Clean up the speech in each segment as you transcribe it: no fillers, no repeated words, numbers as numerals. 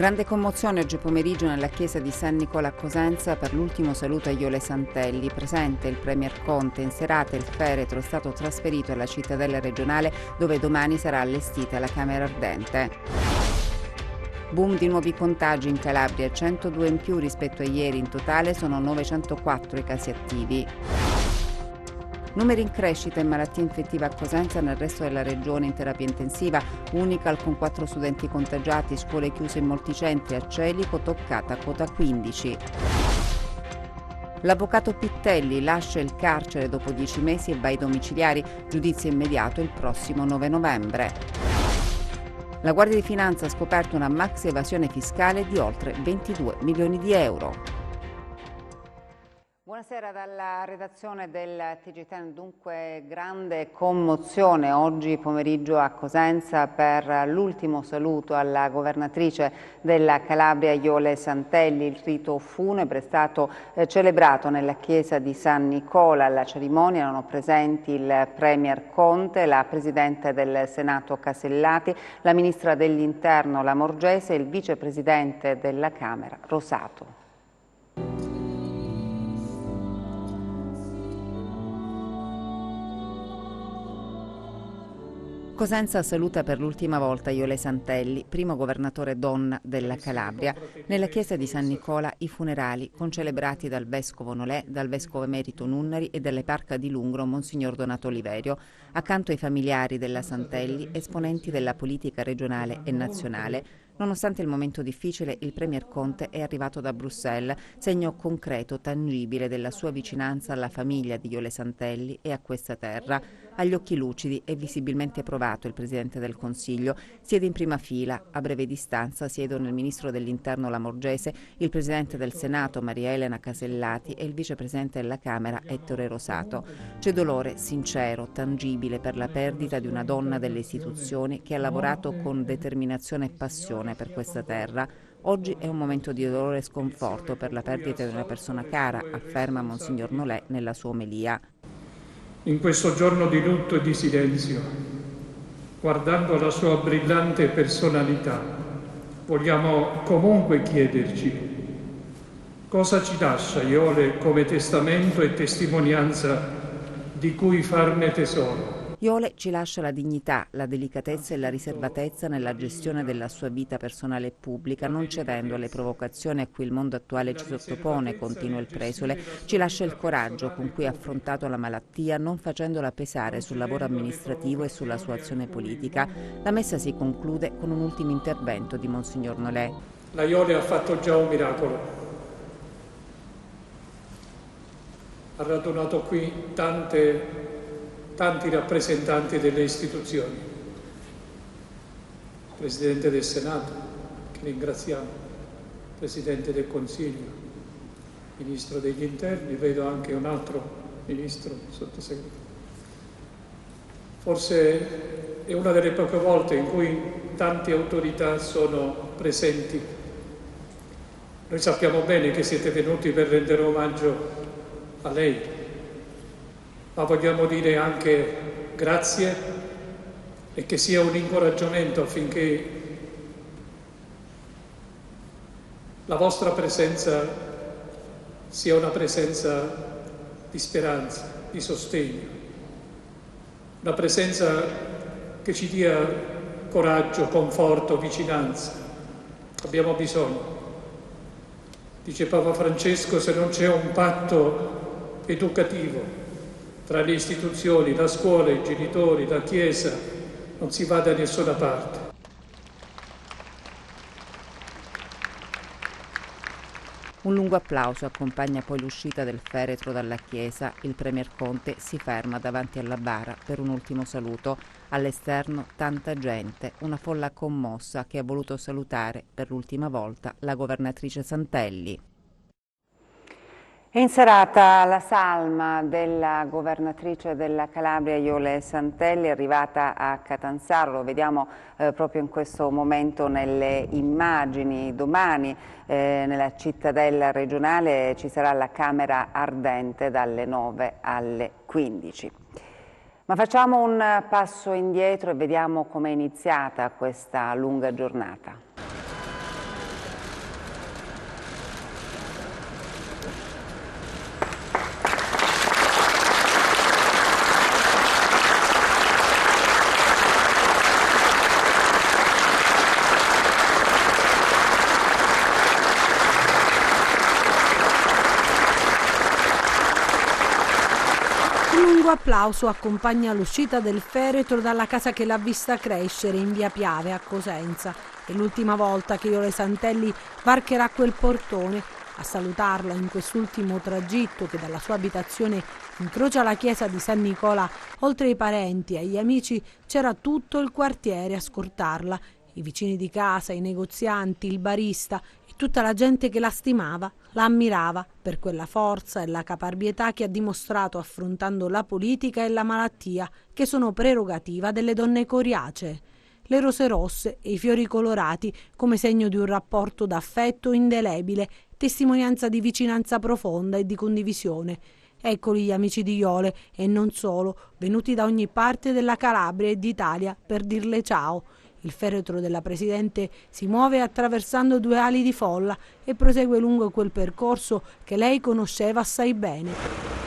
Grande commozione oggi pomeriggio nella chiesa di San Nicola a Cosenza per l'ultimo saluto a Jole Santelli. Presente il Premier Conte. In serata il feretro è stato trasferito alla cittadella regionale dove domani sarà allestita la Camera Ardente. Boom di nuovi contagi in Calabria, 102 in più rispetto a ieri, in totale sono 904 i casi attivi. Numeri in crescita in malattia infettiva a Cosenza e nel resto della regione in terapia intensiva, Unical con 4 studenti contagiati, scuole chiuse in molti centri, a Celico toccata quota 15. L'avvocato Pittelli lascia il carcere dopo 10 mesi e va ai domiciliari, giudizio immediato il prossimo 9 novembre. La Guardia di Finanza ha scoperto una maxi evasione fiscale di oltre 22 milioni di euro. Buonasera dalla redazione del TG10. Dunque grande commozione oggi pomeriggio a Cosenza per l'ultimo saluto alla governatrice della Calabria Jole Santelli. Il rito funebre è stato celebrato nella chiesa di San Nicola. Alla cerimonia erano presenti il Premier Conte, la Presidente del Senato Casellati, la Ministra dell'Interno Lamorgese e il Vicepresidente della Camera Rosato. Cosenza saluta per l'ultima volta Jole Santelli, primo governatore donna della Calabria. Nella chiesa di San Nicola i funerali concelebrati dal vescovo Nolè, dal vescovo emerito Nunnari e dall'eparca di Lungro Monsignor Donato Oliverio. Accanto ai familiari della Santelli, esponenti della politica regionale e nazionale. Nonostante il momento difficile, il Premier Conte è arrivato da Bruxelles, segno concreto, tangibile della sua vicinanza alla famiglia di Jole Santelli e a questa terra. Agli occhi lucidi e visibilmente provato il Presidente del Consiglio. Siede in prima fila, a breve distanza siedono il Ministro dell'Interno Lamorgese, il Presidente del Senato Maria Elena Casellati e il Vicepresidente della Camera Ettore Rosato. C'è dolore sincero, tangibile per la perdita di una donna delle istituzioni che ha lavorato con determinazione e passione per questa terra. Oggi è un momento di dolore e sconforto per la perdita di una persona cara, afferma Monsignor Nolè nella sua omelia. In questo giorno di lutto e di silenzio, guardando la sua brillante personalità, vogliamo comunque chiederci cosa ci lascia Jole come testamento e testimonianza di cui farne tesoro. Jole ci lascia la dignità, la delicatezza e la riservatezza nella gestione della sua vita personale e pubblica, non cedendo alle provocazioni a cui il mondo attuale ci sottopone, continua il presule. Ci lascia il coraggio con cui ha affrontato la malattia, non facendola pesare sul lavoro amministrativo e sulla sua azione politica. La messa si conclude con un ultimo intervento di Monsignor Nolè. La Jole ha fatto già un miracolo. Ha radunato qui tanti rappresentanti delle istituzioni, Presidente del Senato, che ringraziamo, Presidente del Consiglio, Ministro degli Interni, vedo anche un altro Ministro, Sottosegretario. Forse è una delle poche volte in cui tante autorità sono presenti. Noi sappiamo bene che siete venuti per rendere omaggio a lei, ma vogliamo dire anche grazie e che sia un incoraggiamento affinché la vostra presenza sia una presenza di speranza, di sostegno, una presenza che ci dia coraggio, conforto, vicinanza. Abbiamo bisogno. Dice Papa Francesco, se non c'è un patto educativo tra le istituzioni, la scuola, i genitori, la Chiesa, non si va da nessuna parte. Un lungo applauso accompagna poi l'uscita del feretro dalla chiesa. Il Premier Conte si ferma davanti alla bara per un ultimo saluto. All'esterno tanta gente, una folla commossa che ha voluto salutare per l'ultima volta la governatrice Santelli. È in serata la salma della governatrice della Calabria Jole Santelli, arrivata a Catanzaro, lo vediamo proprio in questo momento nelle immagini. Domani nella cittadella regionale ci sarà la Camera Ardente dalle 9 alle 15. Ma facciamo un passo indietro e vediamo come è iniziata questa lunga giornata. suo applauso accompagna l'uscita del feretro dalla casa che l'ha vista crescere in via Piave a Cosenza. È l'ultima volta che Iole Santelli varcherà quel portone. A salutarla in quest'ultimo tragitto che dalla sua abitazione incrocia la chiesa di San Nicola, oltre ai parenti e agli amici c'era tutto il quartiere a scortarla, i vicini di casa, i negozianti, il barista e tutta la gente che la stimava, la ammirava per quella forza e la caparbietà che ha dimostrato affrontando la politica e la malattia, che sono prerogativa delle donne coriacee. Le rose rosse e i fiori colorati come segno di un rapporto d'affetto indelebile, testimonianza di vicinanza profonda e di condivisione. Eccoli gli amici di Iole, e non solo, venuti da ogni parte della Calabria e d'Italia per dirle ciao. Il feretro della Presidente si muove attraversando 2 ali di folla e prosegue lungo quel percorso che lei conosceva assai bene.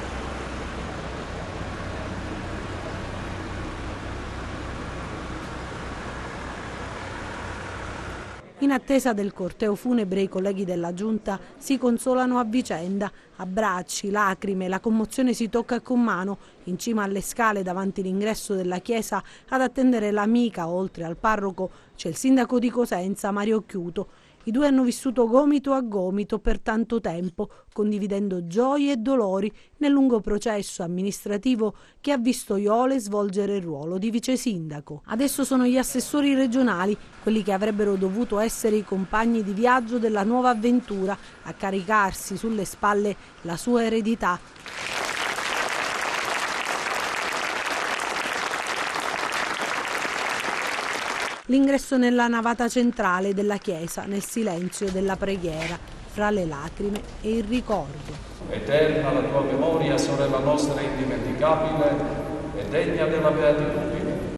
In attesa del corteo funebre i colleghi della Giunta si consolano a vicenda. Abbracci, lacrime, la commozione si tocca con mano. In cima alle scale davanti l'ingresso della chiesa ad attendere l'amica, oltre al parroco, c'è il sindaco di Cosenza, Mario Chiuto. I due hanno vissuto gomito a gomito per tanto tempo, condividendo gioie e dolori nel lungo processo amministrativo che ha visto Iole svolgere il ruolo di vice sindaco. Adesso sono gli assessori regionali, quelli che avrebbero dovuto essere i compagni di viaggio della nuova avventura, a caricarsi sulle spalle la sua eredità. L'ingresso nella navata centrale della chiesa, nel silenzio della preghiera, fra le lacrime e il ricordo. Eterna la tua memoria, sorella nostra indimenticabile e degna della beatitudine.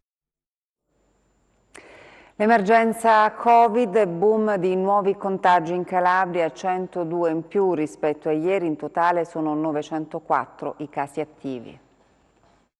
L'emergenza Covid e boom di nuovi contagi in Calabria, 102 in più rispetto a ieri, in totale sono 904 i casi attivi.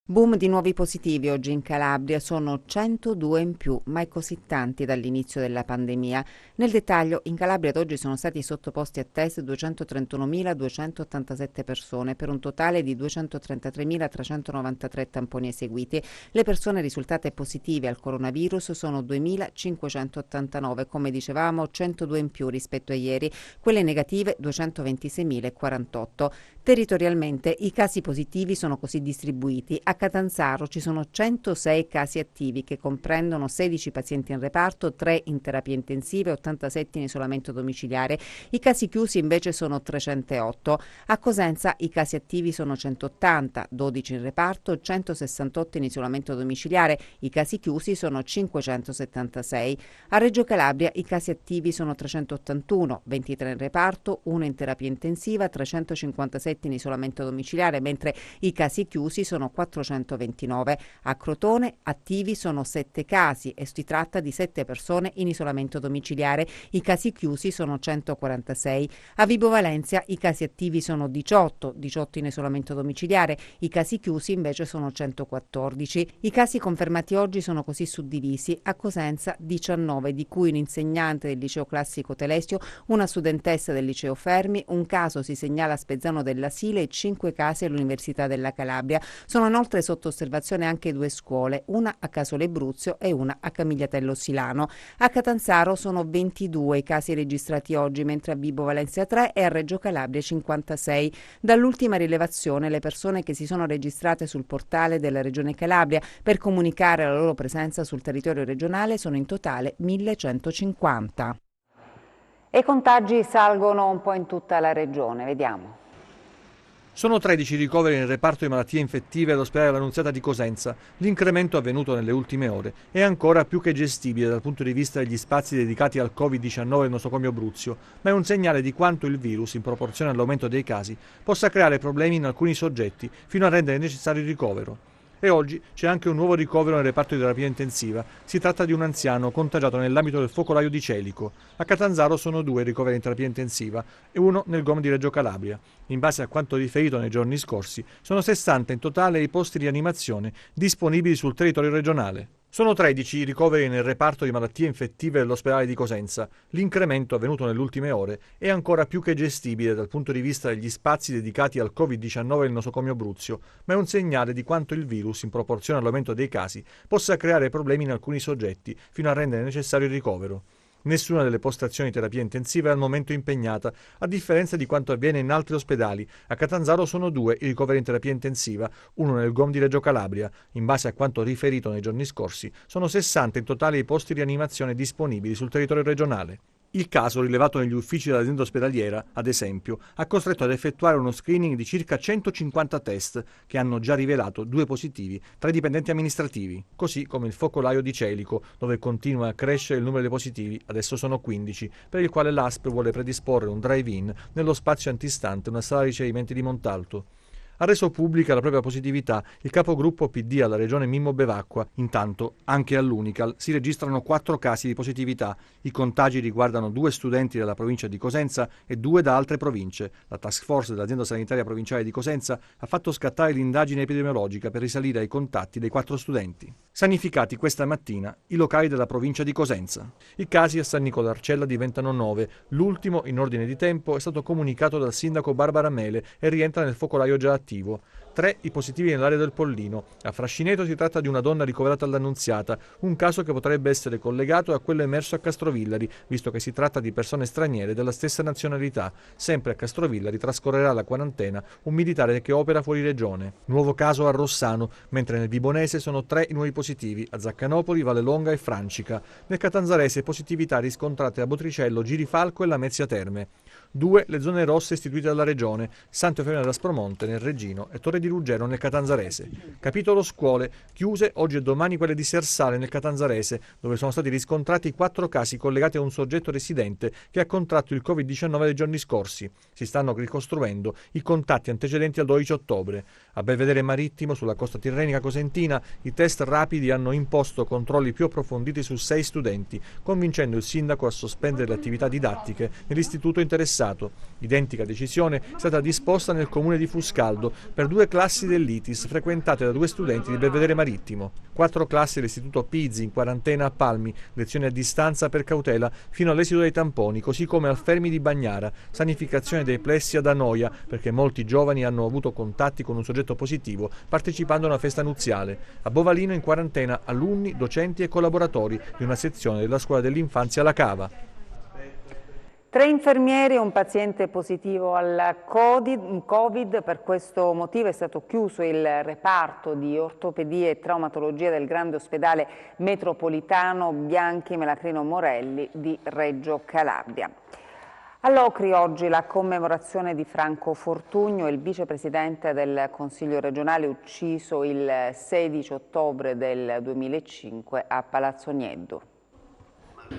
Boom di nuovi positivi oggi in Calabria, sono 102 in più, mai così tanti dall'inizio della pandemia. Nel dettaglio, in Calabria ad oggi sono stati sottoposti a test 231.287 persone, per un totale di 233.393 tamponi eseguiti. Le persone risultate positive al coronavirus sono 2.589, come dicevamo 102 in più rispetto a ieri, quelle negative 226.048. Territorialmente i casi positivi sono così distribuiti. A Catanzaro ci sono 106 casi attivi che comprendono 16 pazienti in reparto, 3 in terapia intensiva e 87 in isolamento domiciliare. I casi chiusi invece sono 308. A Cosenza i casi attivi sono 180, 12 in reparto, 168 in isolamento domiciliare. I casi chiusi sono 576. A Reggio Calabria i casi attivi sono 381, 23 in reparto, 1 in terapia intensiva, 357 in isolamento domiciliare, mentre i casi chiusi sono 429. A Crotone attivi sono 7 casi e si tratta di 7 persone in isolamento domiciliare. I casi chiusi sono 146. A Vibo Valentia i casi attivi sono 18 in isolamento domiciliare. I casi chiusi invece sono 114. I casi confermati oggi sono così suddivisi: a Cosenza 19, di cui un insegnante del liceo classico Telesio, una studentessa del liceo Fermi, un caso si segnala a Spezzano della Sile e 5 casi all'Università della Calabria. Sono inoltre sotto osservazione anche 2 scuole, una a Casole Bruzio e una a Camigliatello Silano. A Catanzaro sono 22 i casi registrati oggi, mentre a Vibo Valentia 3 e a Reggio Calabria 56. Dall'ultima rilevazione, le persone che si sono registrate sul portale della Regione Calabria per comunicare la loro presenza sul territorio regionale sono in totale 1150. E i contagi salgono un po' in tutta la regione, vediamo. Sono 13 ricoveri nel reparto di malattie infettive all'ospedale dell'Annunziata di Cosenza. L'incremento avvenuto nelle ultime ore è ancora più che gestibile dal punto di vista degli spazi dedicati al Covid-19 nel nosocomio Bruzio, ma è un segnale di quanto il virus, in proporzione all'aumento dei casi, possa creare problemi in alcuni soggetti fino a rendere necessario il ricovero. E oggi c'è anche un nuovo ricovero nel reparto di terapia intensiva. Si tratta di un anziano contagiato nell'ambito del focolaio di Celico. A Catanzaro sono 2 ricoveri in terapia intensiva e 1 nel GOM di Reggio Calabria. In base a quanto riferito nei giorni scorsi, sono 60 in totale i posti di rianimazione disponibili sul territorio regionale. Sono 13 i ricoveri nel reparto di malattie infettive dell'ospedale di Cosenza. L'incremento avvenuto nelle ultime ore è ancora più che gestibile dal punto di vista degli spazi dedicati al Covid-19 nel nosocomio Abruzzo, ma è un segnale di quanto il virus, in proporzione all'aumento dei casi, possa creare problemi in alcuni soggetti fino a rendere necessario il ricovero. Nessuna delle postazioni di terapia intensiva è al momento impegnata, a differenza di quanto avviene in altri ospedali. A Catanzaro sono 2 i ricoveri in terapia intensiva, uno nel GOM di Reggio Calabria. In base a quanto riferito nei giorni scorsi, sono 60 in totale i posti di rianimazione disponibili sul territorio regionale. Il caso, rilevato negli uffici dell'azienda ospedaliera, ad esempio, ha costretto ad effettuare uno screening di circa 150 test che hanno già rivelato 2 positivi tra i dipendenti amministrativi, così come il focolaio di Celico, dove continua a crescere il numero dei positivi, adesso sono 15, per il quale l'ASP vuole predisporre un drive-in nello spazio antistante una sala di ricevimenti di Montalto. Ha reso pubblica la propria positività il capogruppo PD alla regione Mimmo Bevacqua. Intanto, anche all'Unical si registrano 4 casi di positività. I contagi riguardano 2 studenti della provincia di Cosenza e 2 da altre province. La task force dell'azienda sanitaria provinciale di Cosenza ha fatto scattare l'indagine epidemiologica per risalire ai contatti dei 4 studenti. Sanificati questa mattina i locali della provincia di Cosenza. I casi a San Nicola Arcella diventano 9. L'ultimo, in ordine di tempo, è stato comunicato dal sindaco Barbara Mele e rientra nel focolaio già attivo. 3 i positivi nell'area del Pollino. A Frascineto si tratta di una donna ricoverata all'Annunziata, un caso che potrebbe essere collegato a quello emerso a Castrovillari, visto che si tratta di persone straniere della stessa nazionalità. Sempre a Castrovillari trascorrerà la quarantena un militare che opera fuori regione. Nuovo caso a Rossano, mentre nel Vibonese sono 3 i nuovi positivi, a Zaccanopoli, Vallelonga e Francica. Nel Catanzarese positività riscontrate a Botricello, Girifalco e Lamezia Terme. 2 le zone rosse istituite dalla Regione, Santa Eufemia d'Aspromonte nel Reggino e Torre di Ruggero nel Catanzarese. Capitolo scuole, chiuse oggi e domani quelle di Sersale nel Catanzarese, dove sono stati riscontrati 4 casi collegati a un soggetto residente che ha contratto il Covid-19 nei giorni scorsi. Si stanno ricostruendo i contatti antecedenti al 12 ottobre. A Belvedere Marittimo, sulla costa tirrenica cosentina, i test rapidi hanno imposto controlli più approfonditi su 6 studenti, convincendo il sindaco a sospendere le attività didattiche nell'istituto interessato. Identica decisione è stata disposta nel comune di Fuscaldo per 2 classi dell'ITIS frequentate da 2 studenti di Belvedere Marittimo. 4 classi dell'istituto Pizzi in quarantena a Palmi, lezioni a distanza per cautela fino all'esito dei tamponi, così come al Fermi di Bagnara, sanificazione dei plessi ad Anoia, perché molti giovani hanno avuto contatti con un soggetto positivo partecipando a una festa nuziale. A Bovalino in quarantena alunni, docenti e collaboratori di una sezione della scuola dell'infanzia La Cava. 3 infermieri e un paziente positivo al Covid, per questo motivo è stato chiuso il reparto di ortopedia e traumatologia del grande ospedale metropolitano Bianchi Melacrino Morelli di Reggio Calabria. All'Ocri oggi la commemorazione di Franco Fortugno, il vicepresidente del Consiglio regionale ucciso il 16 ottobre del 2005 a Palazzo Nieddu.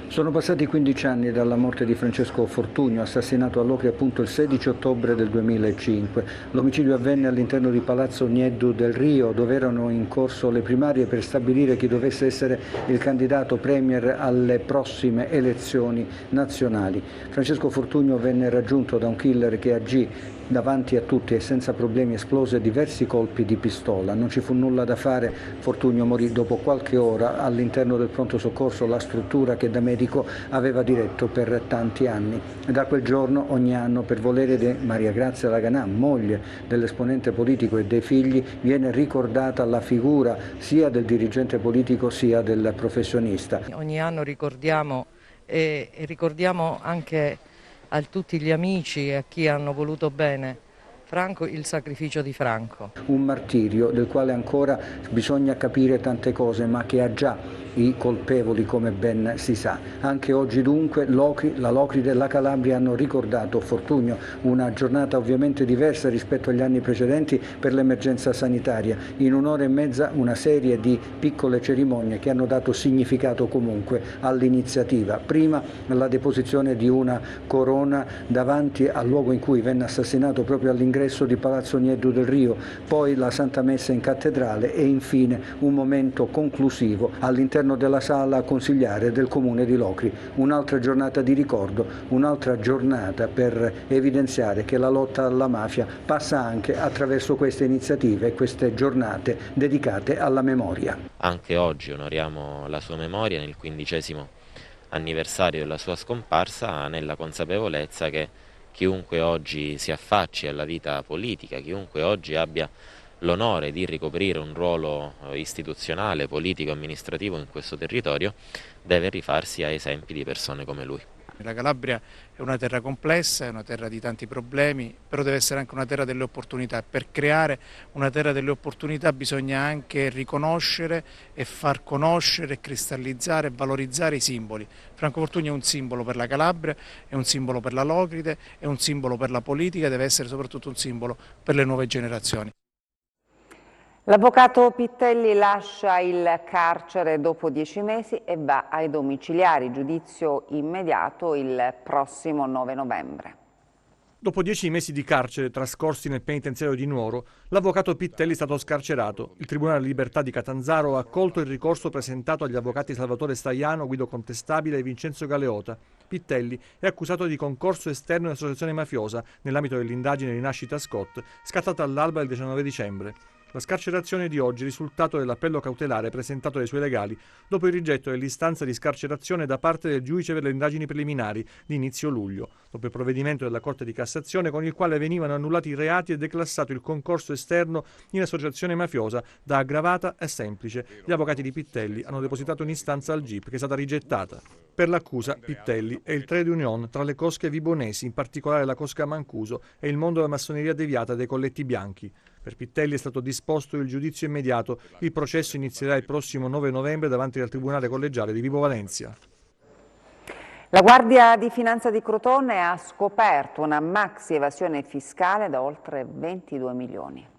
Sono passati 15 anni dalla morte di Francesco Fortugno, assassinato all'Ocri appunto il 16 ottobre del 2005. L'omicidio avvenne all'interno di Palazzo Nieddu del Rio, dove erano in corso le primarie per stabilire chi dovesse essere il candidato premier alle prossime elezioni nazionali. Francesco Fortugno venne raggiunto da un killer che agì davanti a tutti e senza problemi esplose diversi colpi di pistola. Non ci fu nulla da fare, Fortugno morì dopo qualche ora all'interno del pronto soccorso, la struttura che da medico aveva diretto per tanti anni. Da quel giorno ogni anno, per volere di Maria Grazia Laganà, moglie dell'esponente politico e dei figli, viene ricordata la figura sia del dirigente politico sia del professionista. Ogni anno ricordiamo e ricordiamo anche a tutti gli amici e a chi hanno voluto bene Franco, il sacrificio di Franco. Un martirio del quale ancora bisogna capire tante cose, ma che ha già i colpevoli, come ben si sa. Anche oggi dunque la Locride e la Calabria hanno ricordato Fortugno, una giornata ovviamente diversa rispetto agli anni precedenti per l'emergenza sanitaria. In un'ora e mezza una serie di piccole cerimonie che hanno dato significato comunque all'iniziativa. Prima la deposizione di una corona davanti al luogo in cui venne assassinato, proprio all'ingresso all'ingresso di Palazzo Nieddu del Rio, poi la Santa Messa in cattedrale e infine un momento conclusivo all'interno della sala consigliare del Comune di Locri. Un'altra giornata di ricordo, un'altra giornata per evidenziare che la lotta alla mafia passa anche attraverso queste iniziative e queste giornate dedicate alla memoria. Anche oggi onoriamo la sua memoria nel 15° anniversario della sua scomparsa, nella consapevolezza che chiunque oggi si affacci alla vita politica, chiunque oggi abbia l'onore di ricoprire un ruolo istituzionale, politico, amministrativo in questo territorio, deve rifarsi a esempi di persone come lui. La Calabria è una terra complessa, è una terra di tanti problemi, però deve essere anche una terra delle opportunità. Per creare una terra delle opportunità bisogna anche riconoscere e far conoscere, cristallizzare e valorizzare i simboli. Franco Fortugno è un simbolo per la Calabria, è un simbolo per la Locride, è un simbolo per la politica, deve essere soprattutto un simbolo per le nuove generazioni. L'avvocato Pittelli lascia il carcere dopo 10 mesi e va ai domiciliari, giudizio immediato il prossimo 9 novembre. Dopo 10 mesi di carcere trascorsi nel penitenziario di Nuoro, l'avvocato Pittelli è stato scarcerato. Il Tribunale della Libertà di Catanzaro ha accolto il ricorso presentato agli avvocati Salvatore Staiano, Guido Contestabile e Vincenzo Galeota. Pittelli è accusato di concorso esterno in associazione mafiosa nell'ambito dell'indagine Rinascita Scott, scattata all'alba del 19 dicembre. La scarcerazione di oggi è risultato dell'appello cautelare presentato dai suoi legali dopo il rigetto dell'istanza di scarcerazione da parte del giudice per le indagini preliminari di inizio luglio, dopo il provvedimento della Corte di Cassazione con il quale venivano annullati i reati e declassato il concorso esterno in associazione mafiosa da aggravata a semplice. Gli avvocati di Pittelli hanno depositato un'istanza al GIP che è stata rigettata. Per l'accusa, Pittelli è il trade union tra le cosche vibonesi, in particolare la cosca Mancuso, e il mondo della massoneria deviata dei colletti bianchi. Per Pittelli è stato disposto il giudizio immediato. Il processo inizierà il prossimo 9 novembre davanti al Tribunale Collegiale di Vibo Valentia. La Guardia di Finanza di Crotone ha scoperto una maxi evasione fiscale da oltre 22 milioni.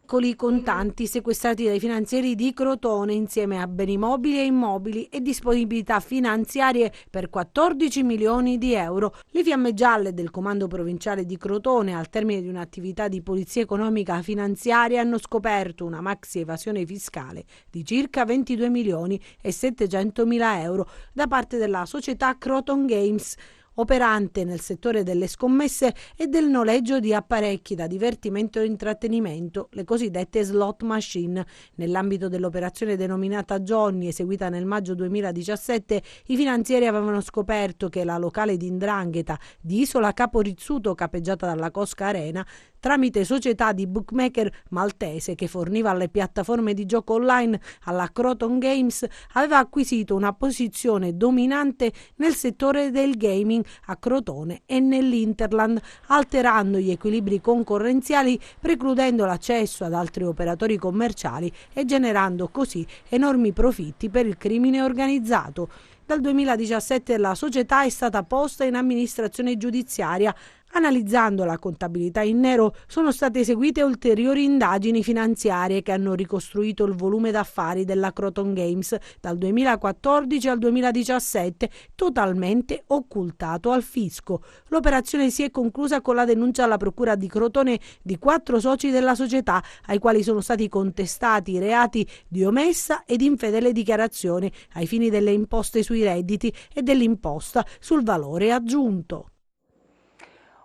Piccoli contanti sequestrati dai finanzieri di Crotone insieme a beni mobili e immobili e disponibilità finanziarie per 14 milioni di euro. Le fiamme gialle del Comando Provinciale di Crotone, al termine di un'attività di polizia economica finanziaria, hanno scoperto una maxi evasione fiscale di circa 22 milioni e 700 mila euro da parte della società Croton Games, operante nel settore delle scommesse e del noleggio di apparecchi da divertimento e intrattenimento, le cosiddette slot machine. Nell'ambito dell'operazione denominata Johnny, eseguita nel maggio 2017, i finanzieri avevano scoperto che la locale di 'ndrangheta di Isola Capo Rizzuto, capeggiata dalla Cosca Arena, tramite società di bookmaker maltese che forniva alle piattaforme di gioco online alla Croton Games, aveva acquisito una posizione dominante nel settore del gaming a Crotone e nell'Interland, alterando gli equilibri concorrenziali, precludendo l'accesso ad altri operatori commerciali e generando così enormi profitti per il crimine organizzato. Dal 2017 la società è stata posta in amministrazione giudiziaria. Analizzando la contabilità in nero, sono state eseguite ulteriori indagini finanziarie che hanno ricostruito il volume d'affari della Croton Games dal 2014 al 2017, totalmente occultato al fisco. L'operazione si è conclusa con la denuncia alla Procura di Crotone di 4 soci della società, ai quali sono stati contestati i reati di omessa ed infedele dichiarazione ai fini delle imposte sui redditi e dell'imposta sul valore aggiunto.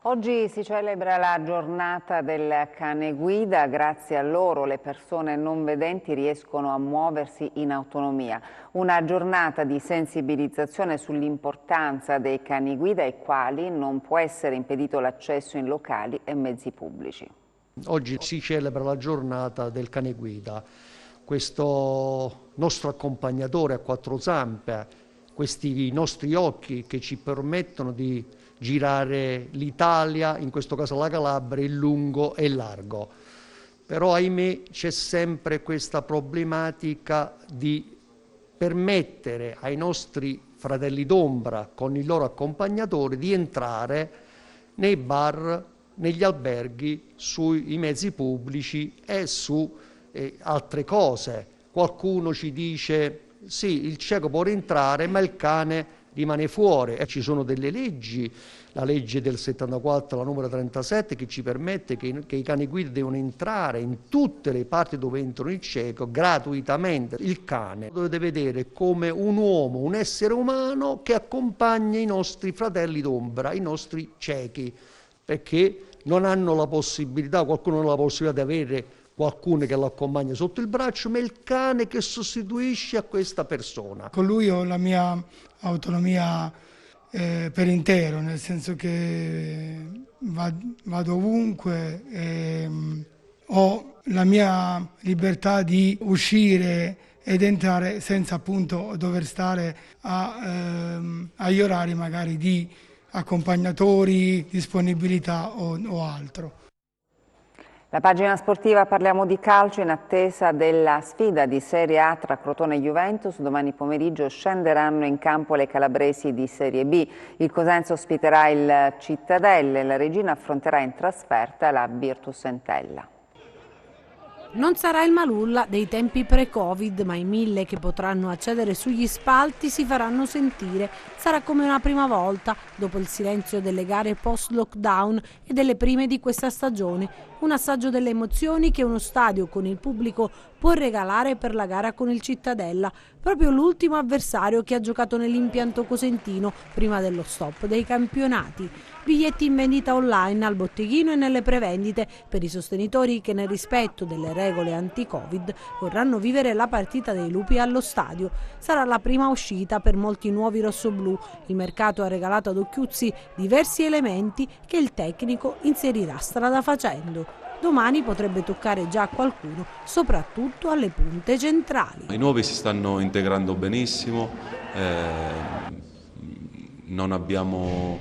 Oggi si celebra la giornata del cane guida. Grazie a loro le persone non vedenti riescono a muoversi in autonomia. Una giornata di sensibilizzazione sull'importanza dei cani guida ai quali non può essere impedito l'accesso in locali e mezzi pubblici. Oggi si celebra la giornata del cane guida. Questo nostro accompagnatore a 4 zampe, questi nostri occhi che ci permettono di girare l'Italia, in questo caso la Calabria, in lungo e largo. Però ahimè c'è sempre questa problematica di permettere ai nostri fratelli d'ombra con il loro accompagnatore di entrare nei bar, negli alberghi, sui mezzi pubblici e su altre cose. Qualcuno ci dice sì, il cieco può rientrare ma il cane rimane fuori. Ci sono delle leggi, la legge del 74, la numero 37, che ci permette che i cani guida devono entrare in tutte le parti dove entrano il cieco gratuitamente. Il cane dovete vedere come un uomo, un essere umano che accompagna i nostri fratelli d'ombra, i nostri ciechi, perché non hanno la possibilità, qualcuno non ha la possibilità di avere qualcuno che lo accompagna sotto il braccio, ma il cane che sostituisce a questa persona. Con lui ho la mia autonomia per intero, nel senso che vado ovunque, ho la mia libertà di uscire ed entrare senza appunto dover stare agli orari magari di accompagnatori, disponibilità o altro. La pagina sportiva, parliamo di calcio in attesa della sfida di Serie A tra Crotone e Juventus. Domani pomeriggio scenderanno in campo le calabresi di Serie B. Il Cosenza ospiterà il Cittadella e la Regina affronterà in trasferta la Virtus Entella. Non sarà il Malulla dei tempi pre-Covid, ma i 1000 che potranno accedere sugli spalti si faranno sentire. Sarà come una prima volta, dopo il silenzio delle gare post-lockdown e delle prime di questa stagione. Un assaggio delle emozioni che uno stadio con il pubblico può regalare per la gara con il Cittadella, proprio l'ultimo avversario che ha giocato nell'impianto cosentino prima dello stop dei campionati. Biglietti in vendita online al botteghino e nelle prevendite per i sostenitori che nel rispetto delle regole anti-Covid vorranno vivere la partita dei lupi allo stadio. Sarà la prima uscita per molti nuovi rossoblù. Il mercato ha regalato ad Occhiuzzi diversi elementi che il tecnico inserirà strada facendo. Domani potrebbe toccare già a qualcuno, soprattutto alle punte centrali. I nuovi si stanno integrando benissimo, non abbiamo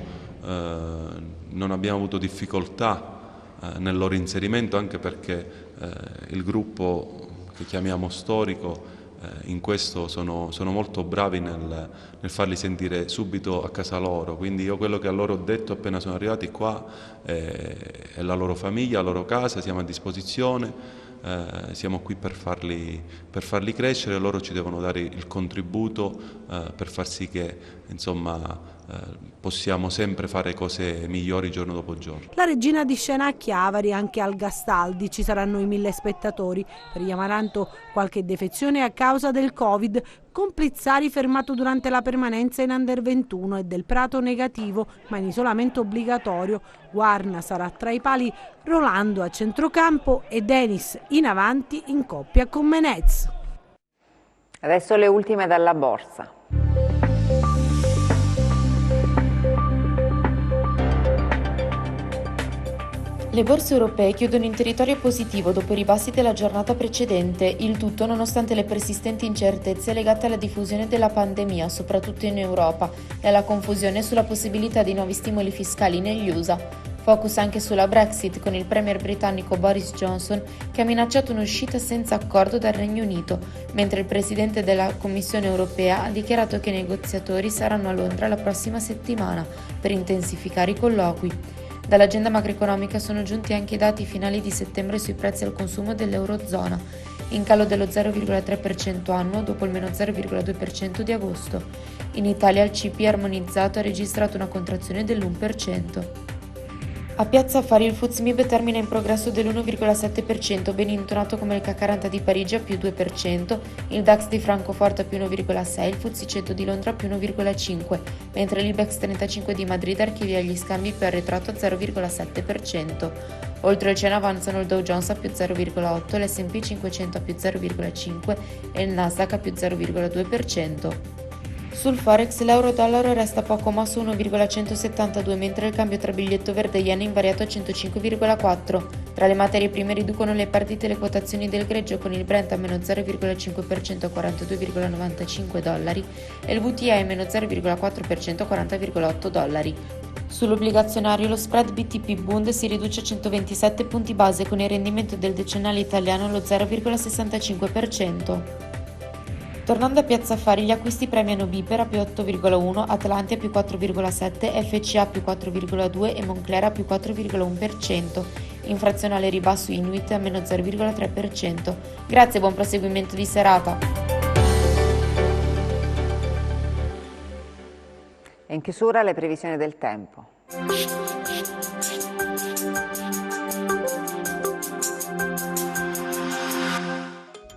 avuto difficoltà nel loro inserimento, anche perché il gruppo che chiamiamo storico in questo sono molto bravi nel farli sentire subito a casa loro. Quindi io quello che a loro ho detto appena sono arrivati qua è la loro famiglia, la loro casa, siamo a disposizione, siamo qui per farli crescere, loro ci devono dare il contributo per far sì che insomma possiamo sempre fare cose migliori giorno dopo giorno. La Regina di scena a Chiavari, anche al Gastaldi ci saranno i 1000 spettatori. Per gli Amaranto qualche defezione a causa del Covid, con Plizzari fermato durante la permanenza in Under 21 e Del Prato negativo ma in isolamento obbligatorio. Guarna sarà tra i pali, Rolando a centrocampo e Denis in avanti in coppia con Menez. Adesso le ultime dalla borsa. Le borse europee chiudono in territorio positivo dopo i ribassi della giornata precedente, il tutto nonostante le persistenti incertezze legate alla diffusione della pandemia, soprattutto in Europa, e alla confusione sulla possibilità di nuovi stimoli fiscali negli USA. Focus anche sulla Brexit, con il premier britannico Boris Johnson che ha minacciato un'uscita senza accordo dal Regno Unito, mentre il presidente della Commissione europea ha dichiarato che i negoziatori saranno a Londra la prossima settimana per intensificare i colloqui. Dall'agenda macroeconomica sono giunti anche i dati finali di settembre sui prezzi al consumo dell'Eurozona, in calo dello 0,3% annuo dopo il meno 0,2% di agosto. In Italia il CPI armonizzato ha registrato una contrazione dell'1%. A Piazza Affari il FTSE MIB termina in progresso dell'1,7%, ben intonato come il CAC 40 di Parigi a più 2%, il DAX di Francoforte a più 1,6%, il FTSE 100 di Londra a più 1,5%, mentre l'Ibex 35 di Madrid archivia gli scambi più arretrato a 0,7%. Oltre il cena avanzano il Dow Jones a più 0,8%, l'S&P 500 a più 0,5% e il Nasdaq a più 0,2%. Sul Forex l'euro-dollaro resta poco mosso 1,172, mentre il cambio tra biglietto verde e yen è invariato a 105,4. Tra le materie prime riducono le perdite le quotazioni del greggio, con il Brent a meno 0,5% a 42,95 dollari e il WTI a meno 0,4% a 40,8 dollari. Sull'obbligazionario lo spread BTP Bund si riduce a 127 punti base, con il rendimento del decennale italiano allo 0,65%. Tornando a Piazza Affari, gli acquisti premiano Biper a più 8,1, Atlantia a più 4,7, FCA a più 4,2 e Moncler a più 4,1%. In frazionale ribasso Inuit a meno 0,3%. Grazie e buon proseguimento di serata. E in chiusura le previsioni del tempo.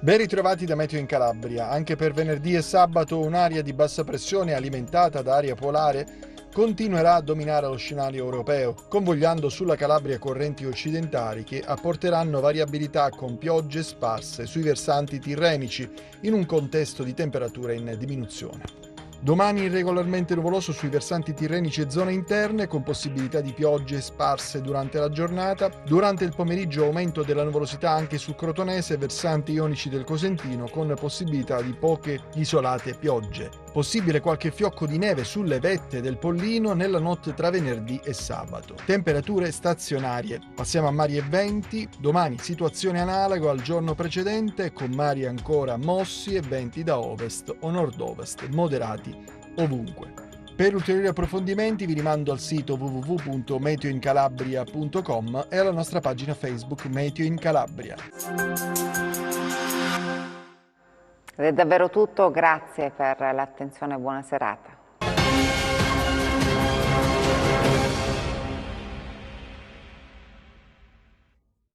Ben ritrovati da Meteo in Calabria. Anche per venerdì e sabato un'area di bassa pressione alimentata da aria polare continuerà a dominare lo scenario europeo, convogliando sulla Calabria correnti occidentali che apporteranno variabilità con piogge sparse sui versanti tirrenici in un contesto di temperatura in diminuzione. Domani irregolarmente nuvoloso sui versanti tirrenici e zone interne, con possibilità di piogge sparse durante la giornata. Durante il pomeriggio aumento della nuvolosità anche sul Crotonese e versanti ionici del Cosentino, con possibilità di poche isolate piogge. Possibile qualche fiocco di neve sulle vette del Pollino nella notte tra venerdì e sabato. Temperature stazionarie. Passiamo a mari e venti. Domani situazione analoga al giorno precedente, con mari ancora mossi e venti da ovest o nord-ovest moderati ovunque. Per ulteriori approfondimenti vi rimando al sito www.meteoincalabria.com e alla nostra pagina Facebook Meteo in Calabria. Ed è davvero tutto, grazie per l'attenzione e buona serata.